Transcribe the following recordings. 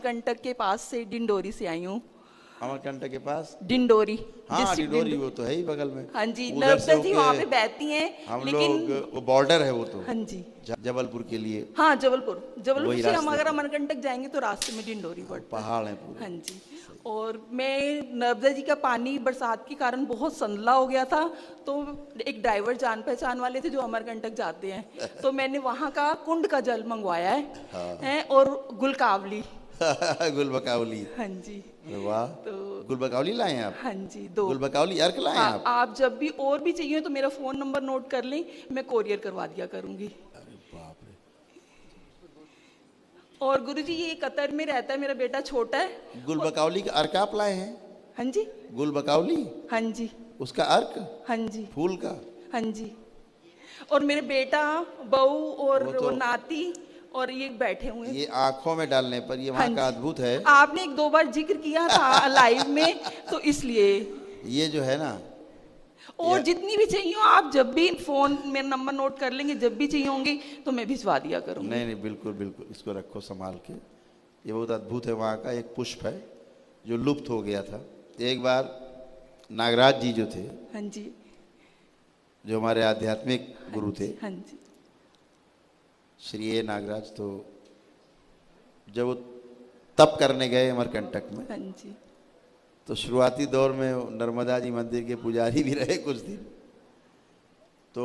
अमरकंटक के पास से, डिंडोरी से आई हूँ। अमरकंटक के पास डिंडोरी, हाँ, डिस्ट्रिक्ट डिडोरी वो तो है ही बगल में। हाँ जी, उधर से नर्मदा जी वहाँ पे होके बहती हैं। हम लेकिन लोग, वो बॉर्डर है वो तो, हाँ जी, जबलपुर के लिए हाँ जबलपुर वही से हम रास्ते अगर पे अमरकंटक जाएंगे तो रास्ते में डिंडोरी पड़ता है। पहाड़ है पूरे। हाँ जी। और मैं, नर्मदा जी का पानी बरसात के कारण बहुत संदला हो गया था, तो एक ड्राइवर जान पहचान वाले थे जो अमरकंटक जाते हैं, तो मैंने वहाँ का कुंड का जल मंगवाया है और गुलकावली। गुलबकावली। हाँ जी। अरे वाह, तो गुलबकावली लाए हैं आप? हाँ जी, 2। गुलबकावली अर्क लाए हैं हाँ, आप? आप जब भी और भी चाहिए तो मेरा फ़ोन नंबर नोट कर लें, मैं कोरियर करवा दिया करूँगी। अरे बाप रे। और गुरुजी ये कतर में रहता है, मेरा बेटा छोटा है। गुलबकावली का अर्क आप लाए हैं? हाँ जी, गुलबकावली, हाँ जी, उसका अर्क, हाँ जी, फूल का? हाँ जी। और मेरे बेटा, बहू और वो वो तो नाती और ये बैठे हुए हैं। ये आंखों में डालने पर ये हाँ वहाँ का जी, अद्भुत है। आपने 1-2 बार जिक्र किया था लाइव में, तो इसलिए। ये जो है ना, और जितनी भी चाहिए हो आप जब भी फ़ोन मेरा नंबर नोट कर लेंगे, जब भी चाहिए होंगी तो मैं भिजवा दिया करूँगी। नहीं नहीं, बिल्कुल बिल्कुल, इसको रखो संभाल के। ये बहुत अद्भुत है, वहाँ का एक पुष्प है जो लुप्त हो गया था। एक बार नागराज जी जो थे, हाँ जी, जो हमारे आध्यात्मिक गुरु थे, हाँ जी, श्री ए नागराज, तो जब वो तप करने गए अमरकंटक में, हाँ जी, तो शुरुआती दौर में वो नर्मदा जी मंदिर के पुजारी भी रहे कुछ दिन। तो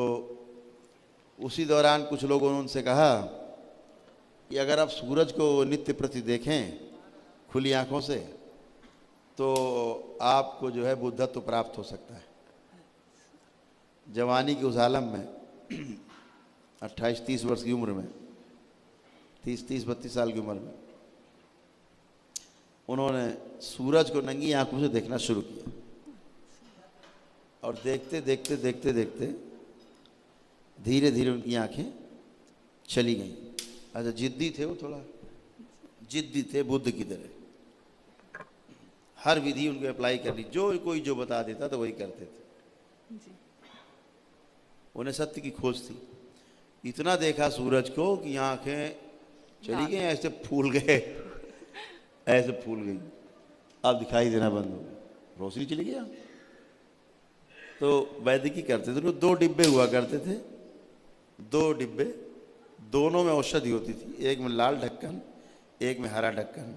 उसी दौरान कुछ लोगों ने उनसे कहा कि अगर आप सूरज को नित्य प्रति देखें खुली आंखों से, तो आपको जो है बुद्धत्व प्राप्त हो सकता है। जवानी के उस आलम में 28-30 वर्ष की उम्र में, 30-32 साल की उम्र में उन्होंने सूरज को नंगी आंखों से देखना शुरू किया। और देखते देखते देखते देखते धीरे धीरे उनकी आंखें चली गईं। अच्छा, जिद्दी थे वो, थोड़ा जिद्दी थे बुद्ध की तरह। हर विधि उनको अप्लाई करनी, जो कोई जो बता देता तो वही करते थे। उन्हें सत्य की खोज थी। इतना देखा सूरज को कि आंखें चली गई, ऐसे फूल गए, ऐसे फूल गई, अब दिखाई देना बंद हो गया, रोशनी चली गया। तो वैदिकी करते थे, उनको 2 डिब्बे हुआ करते थे, 2 डिब्बे, दोनों में औषधि होती थी, एक में लाल ढक्कन, एक में हरा ढक्कन।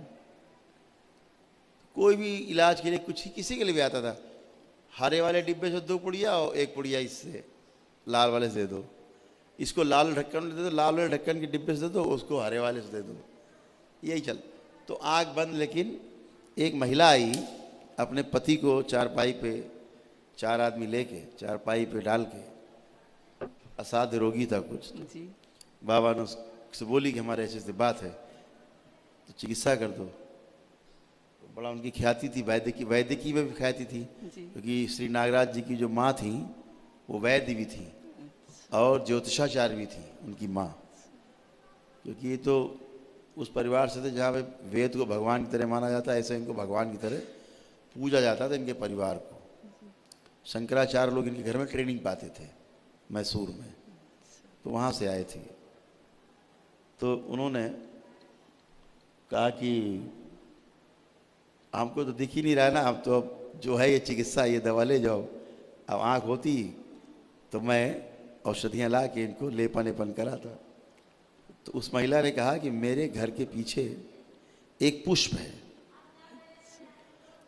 कोई भी इलाज के लिए कुछ किसी के लिए भी आता था, हरे वाले डिब्बे से 2 पुड़िया और 1 पुड़िया इससे लाल वाले से दे दो, इसको लाल ढक्कन दे दो, लाल वाले ढक्कन के डिब्बे से दे दो, उसको हरे वाले से दे दो, यही चल। तो आँख बंद, लेकिन एक महिला आई, अपने पति को चारपाई पे, 4 आदमी लेके चारपाई पे डाल के, असाध्य रोगी था कुछ, जी, बाबा ने उससे बोली कि हमारे ऐसे ऐसे बात है तो चिकित्सा कर दो। तो बड़ा उनकी ख्याति थी, वैदिकी में भी ख्याति थी, क्योंकि श्री नागराज जी की जो माँ थी वो वैद्य भी थी और ज्योतिषाचार्य भी थी उनकी माँ। क्योंकि ये तो उस परिवार से थे जहाँ पे वेद को भगवान की तरह माना जाता है, ऐसे इनको भगवान की तरह पूजा जाता था इनके परिवार को। शंकराचार्य लोग इनके घर में ट्रेनिंग पाते थे मैसूर में, तो वहाँ से आए थे। तो उन्होंने कहा कि हमको तो दिख ही नहीं रहा है ना, अब तो अब जो है ये चिकित्सा, ये दवा ले जाओ। अब आँख होती तो मैं औषधियाँ ला के इनको लेपन लेपन कराता। तो उस महिला ने कहा कि मेरे घर के पीछे एक पुष्प है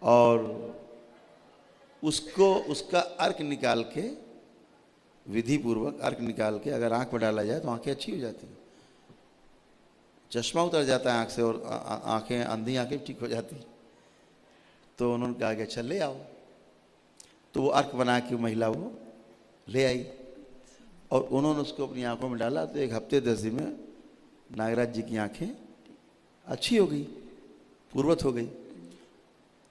और उसको, उसका अर्क निकाल के, विधि पूर्वक अर्क निकाल के अगर आंख में डाला जाए तो आंखें अच्छी हो जाती हैं, चश्मा उतर जाता है आंख से और आंखें, अंधी आंखें ठीक हो जाती। तो उन्होंने कहा कि अच्छा ले आओ। तो वो अर्क बना के महिला वो ले आई और उन्होंने उसको अपनी आंखों में डाला। तो 1 हफ्ते 10 दिन में नागराज जी की आंखें अच्छी हो गई, पूर्वत हो गई।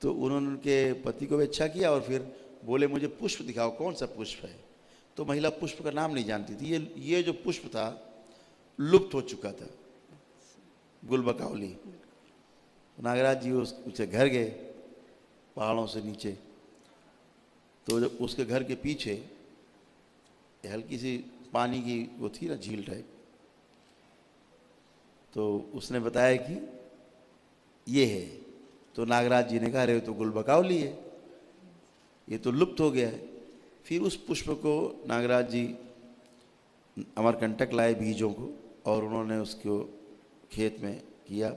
तो उन्होंने उनके पति को भी अच्छा किया और फिर बोले मुझे पुष्प दिखाओ, कौन सा पुष्प है। तो महिला पुष्प का नाम नहीं जानती थी। ये जो पुष्प था लुप्त हो चुका था, गुलबकावली। नागराज जी उसके घर गए पहाड़ों से नीचे। तो जब उसके घर के पीछे हल्की सी पानी की वो थी ना, झील टाइप, तो उसने बताया कि ये है। तो नागराज जी ने कहा अरे तो गुलबकावली है, ये तो लुप्त हो गया है। फिर उस पुष्प को नागराज जी अमरकंटक लाए बीजों को, और उन्होंने उसको खेत में किया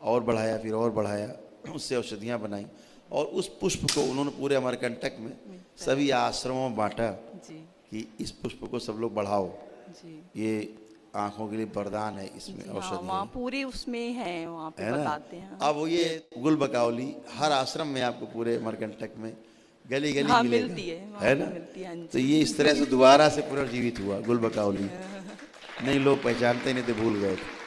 और बढ़ाया, फिर और बढ़ाया, उससे औषधियाँ बनाई, और उस पुष्प को उन्होंने पूरे अमरकंटक में सभी आश्रमों में बांटा जी कि इस पुष्प को सब लोग बढ़ाओ, जी ये आंखों के लिए वरदान है, इसमें हाँ, औषधि वहाँ है। पूरे उसमें है, वहाँ पे है ना? बताते हैं। अब वो ये गुलबकावली हर आश्रम में आपको पूरे अमरकंटक में गली गली हाँ, मिलेगा, मिलती है, वहाँ है पे ना? मिलती है, हाँ तो जी। ये इस तरह से दोबारा से पुनर्जीवित हुआ गुलबकावली। नहीं, लोग पहचानते नहीं थे, भूल गए थे।